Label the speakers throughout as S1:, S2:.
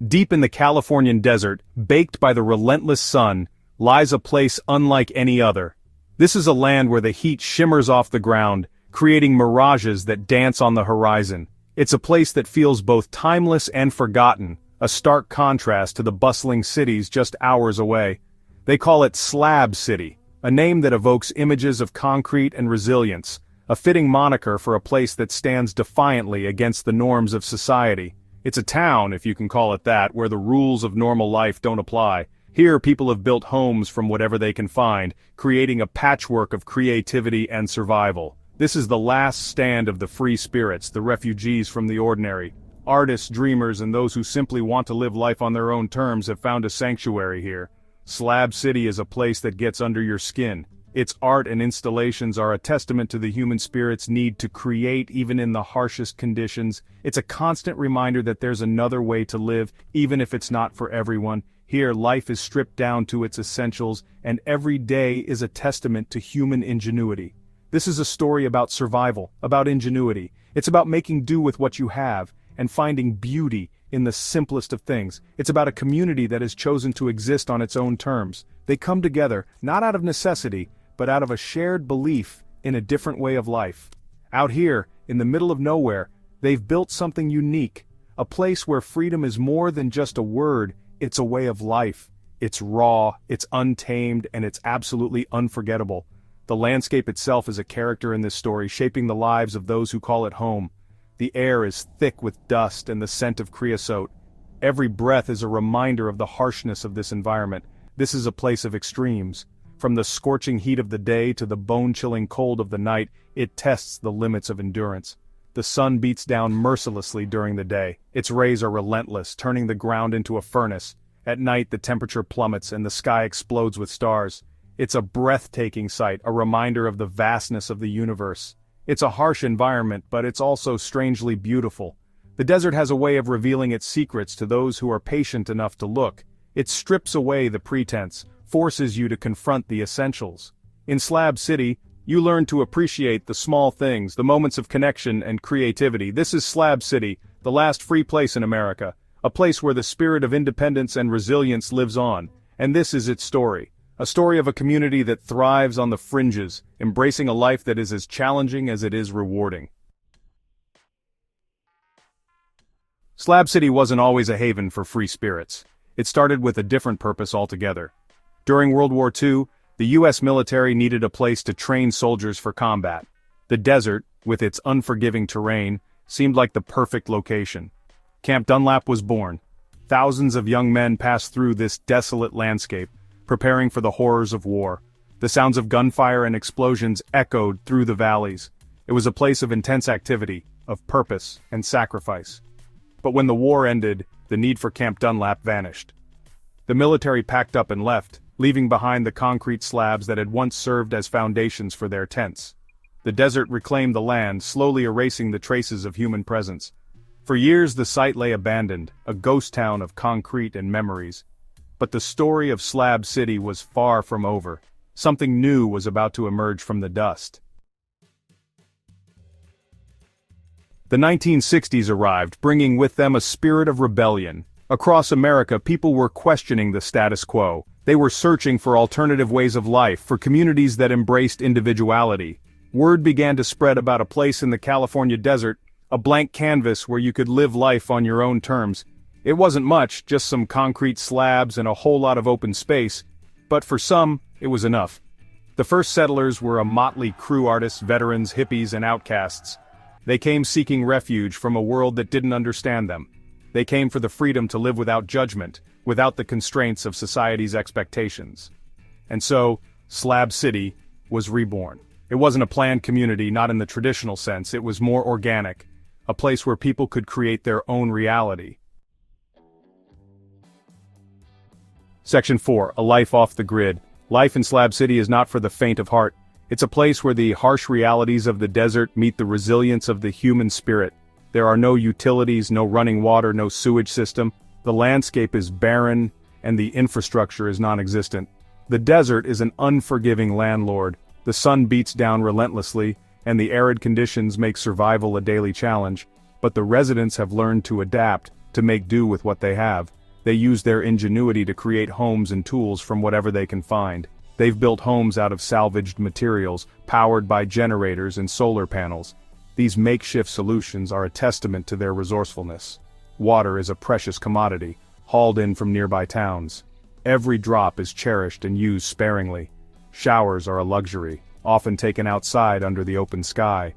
S1: Deep in the Californian desert, baked by the relentless sun, lies a place unlike any other. This is a land where the heat shimmers off the ground, creating mirages that dance on the horizon. It's a place that feels both timeless and forgotten, a stark contrast to the bustling cities just hours away. They call it Slab City, a name that evokes images of concrete and resilience, a fitting moniker for a place that stands defiantly against the norms of society. It's a town, if you can call it that, where the rules of normal life don't apply. Here people have built homes from whatever they can find, creating a patchwork of creativity and survival. This is the last stand of the free spirits, the refugees from the ordinary. Artists, dreamers, and those who simply want to live life on their own terms have found a sanctuary here. Slab City is a place that gets under your skin. Its art and installations are a testament to the human spirit's need to create even in the harshest conditions. It's a constant reminder that there's another way to live, even if it's not for everyone. Here, life is stripped down to its essentials, and every day is a testament to human ingenuity. This is a story about survival, about ingenuity. It's about making do with what you have, and finding beauty in the simplest of things. It's about a community that has chosen to exist on its own terms. They come together, not out of necessity, but out of a shared belief in a different way of life. Out here, in the middle of nowhere, they've built something unique, a place where freedom is more than just a word, it's a way of life. It's raw, it's untamed, and it's absolutely unforgettable. The landscape itself is a character in this story, shaping the lives of those who call it home. The air is thick with dust and the scent of creosote. Every breath is a reminder of the harshness of this environment. This is a place of extremes. From the scorching heat of the day to the bone-chilling cold of the night, it tests the limits of endurance. The sun beats down mercilessly during the day. Its rays are relentless, turning the ground into a furnace. At night the temperature plummets and the sky explodes with stars. It's a breathtaking sight, a reminder of the vastness of the universe. It's a harsh environment, but it's also strangely beautiful. The desert has a way of revealing its secrets to those who are patient enough to look. It strips away the pretense, forces you to confront the essentials. In Slab City, you learn to appreciate the small things, the moments of connection and creativity. This is Slab City, the last free place in America, a place where the spirit of independence and resilience lives on, and this is its story. A story of a community that thrives on the fringes, embracing a life that is as challenging as it is rewarding. Slab City wasn't always a haven for free spirits. It started with a different purpose altogether. During World War II, the U.S. military needed a place to train soldiers for combat. The desert, with its unforgiving terrain, seemed like the perfect location. Camp Dunlap was born. Thousands of young men passed through this desolate landscape, preparing for the horrors of war. The sounds of gunfire and explosions echoed through the valleys. It was a place of intense activity, of purpose and sacrifice. But when the war ended, the need for Camp Dunlap vanished. The military packed up and left, leaving behind the concrete slabs that had once served as foundations for their tents. The desert reclaimed the land, slowly erasing the traces of human presence. For years the site lay abandoned, a ghost town of concrete and memories. But the story of Slab City was far from over. Something new was about to emerge from the dust. The 1960s arrived, bringing with them a spirit of rebellion. Across America, people were questioning the status quo. They were searching for alternative ways of life, for communities that embraced individuality. Word began to spread about a place in the California desert, a blank canvas where you could live life on your own terms. It wasn't much, just some concrete slabs and a whole lot of open space, but for some, it was enough. The first settlers were a motley crew: artists, veterans, hippies, and outcasts. They came seeking refuge from a world that didn't understand them. They came for the freedom to live without judgment, without the constraints of society's expectations. And so, Slab City was reborn. It wasn't a planned community, not in the traditional sense. It was more organic, a place where people could create their own reality. Section 4. A life off the grid. Life in Slab City is not for the faint of heart. It's a place where the harsh realities of the desert meet the resilience of the human spirit. There are no utilities, no running water, no sewage system. The landscape is barren, and the infrastructure is non-existent. The desert is an unforgiving landlord. The sun beats down relentlessly, and the arid conditions make survival a daily challenge. But the residents have learned to adapt. to make do with what they have. They use their ingenuity to create homes and tools from whatever they can find. They've built homes out of salvaged materials, powered by generators and solar panels. These makeshift solutions are a testament to their resourcefulness. Water is a precious commodity, hauled in from nearby towns. Every drop is cherished and used sparingly. Showers are a luxury, often taken outside under the open sky.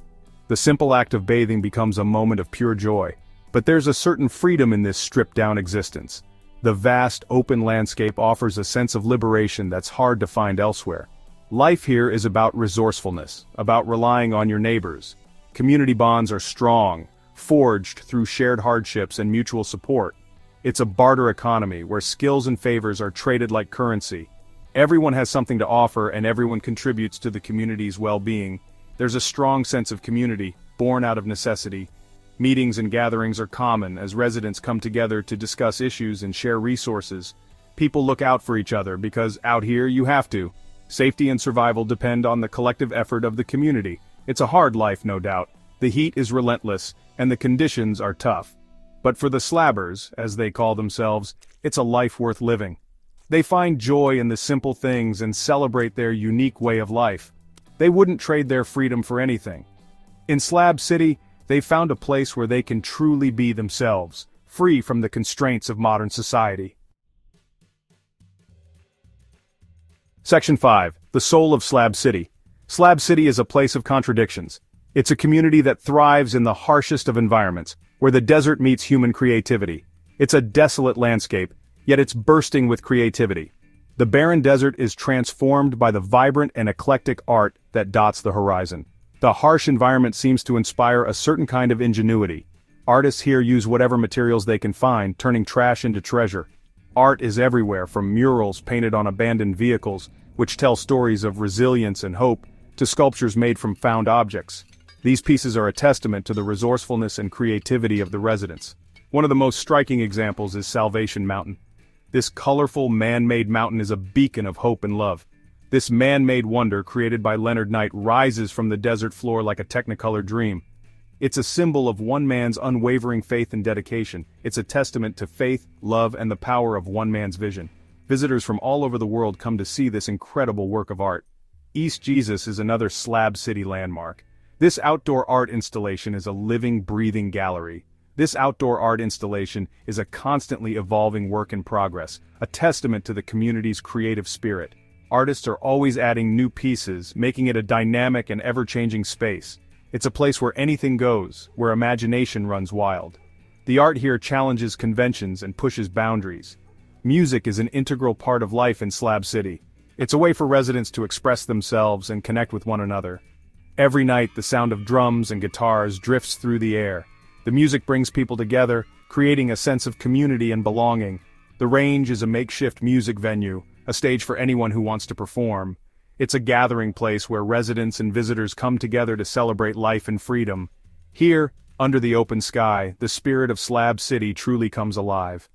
S1: The simple act of bathing becomes a moment of pure joy. But there's a certain freedom in this stripped-down existence. The vast, open landscape offers a sense of liberation that's hard to find elsewhere. Life here is about resourcefulness, about relying on your neighbors. Community bonds are strong, forged through shared hardships and mutual support. It's a barter economy where skills and favors are traded like currency. Everyone has something to offer and everyone contributes to the community's well-being. There's a strong sense of community, born out of necessity. Meetings and gatherings are common as residents come together to discuss issues and share resources. People look out for each other because out here you have to. Safety and survival depend on the collective effort of the community. It's a hard life, no doubt. The heat is relentless, and the conditions are tough. But for the slabbers, as they call themselves, it's a life worth living. They find joy in the simple things and celebrate their unique way of life. They wouldn't trade their freedom for anything. In Slab City, they found a place where they can truly be themselves, free from the constraints of modern society. Section 5. The Soul of Slab City. Slab City is a place of contradictions. It's a community that thrives in the harshest of environments, where the desert meets human creativity. It's a desolate landscape, yet it's bursting with creativity. The barren desert is transformed by the vibrant and eclectic art that dots the horizon. The harsh environment seems to inspire a certain kind of ingenuity. Artists here use whatever materials they can find, turning trash into treasure. Art is everywhere, from murals painted on abandoned vehicles, which tell stories of resilience and hope, to sculptures made from found objects. These pieces are a testament to the resourcefulness and creativity of the residents. One of the most striking examples is Salvation Mountain. This colorful, man-made mountain is a beacon of hope and love. This man-made wonder created by Leonard Knight rises from the desert floor like a technicolor dream. It's a symbol of one man's unwavering faith and dedication. It's a testament to faith, love, and the power of one man's vision. Visitors from all over the world come to see this incredible work of art. East Jesus is another Slab City landmark. This outdoor art installation is a living, breathing gallery. This outdoor art installation is a constantly evolving work in progress, a testament to the community's creative spirit. Artists are always adding new pieces, making it a dynamic and ever-changing space. It's a place where anything goes, where imagination runs wild. The art here challenges conventions and pushes boundaries. Music is an integral part of life in Slab City. It's a way for residents to express themselves and connect with one another. Every night, the sound of drums and guitars drifts through the air. The music brings people together, creating a sense of community and belonging. The Range is a makeshift music venue, a stage for anyone who wants to perform. It's a gathering place where residents and visitors come together to celebrate life and freedom. Here, under the open sky, the spirit of Slab City truly comes alive.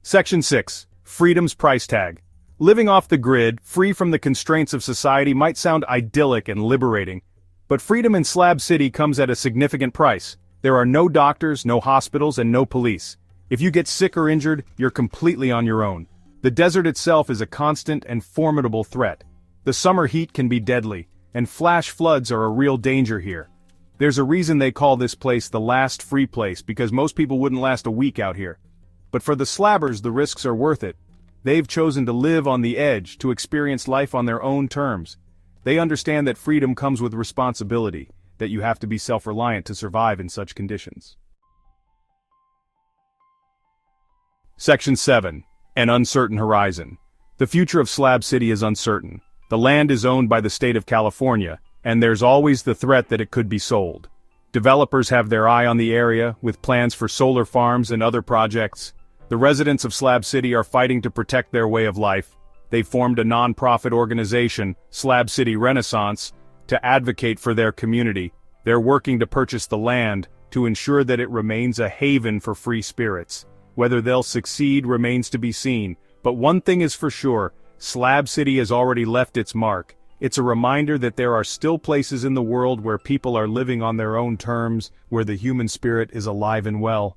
S1: Section 6. Freedom's Price Tag. Living off the grid, free from the constraints of society might sound idyllic and liberating. But freedom in Slab City comes at a significant price. There are no doctors, no hospitals, and no police. If you get sick or injured, you're completely on your own. The desert itself is a constant and formidable threat. The summer heat can be deadly, and flash floods are a real danger here. There's a reason they call this place the last free place, because most people wouldn't last a week out here. But for the slabbers, the risks are worth it. They've chosen to live on the edge, to experience life on their own terms. They understand that freedom comes with responsibility, that you have to be self-reliant to survive in such conditions. Section 7. An Uncertain Horizon. The future of Slab City is uncertain. The land is owned by the state of California, and there's always the threat that it could be sold. Developers have their eye on the area, with plans for solar farms and other projects. The residents of Slab City are fighting to protect their way of life. They formed a non-profit organization, Slab City Renaissance, to advocate for their community. They're working to purchase the land, to ensure that it remains a haven for free spirits. Whether they'll succeed remains to be seen, but one thing is for sure, Slab City has already left its mark. It's a reminder that there are still places in the world where people are living on their own terms, where the human spirit is alive and well.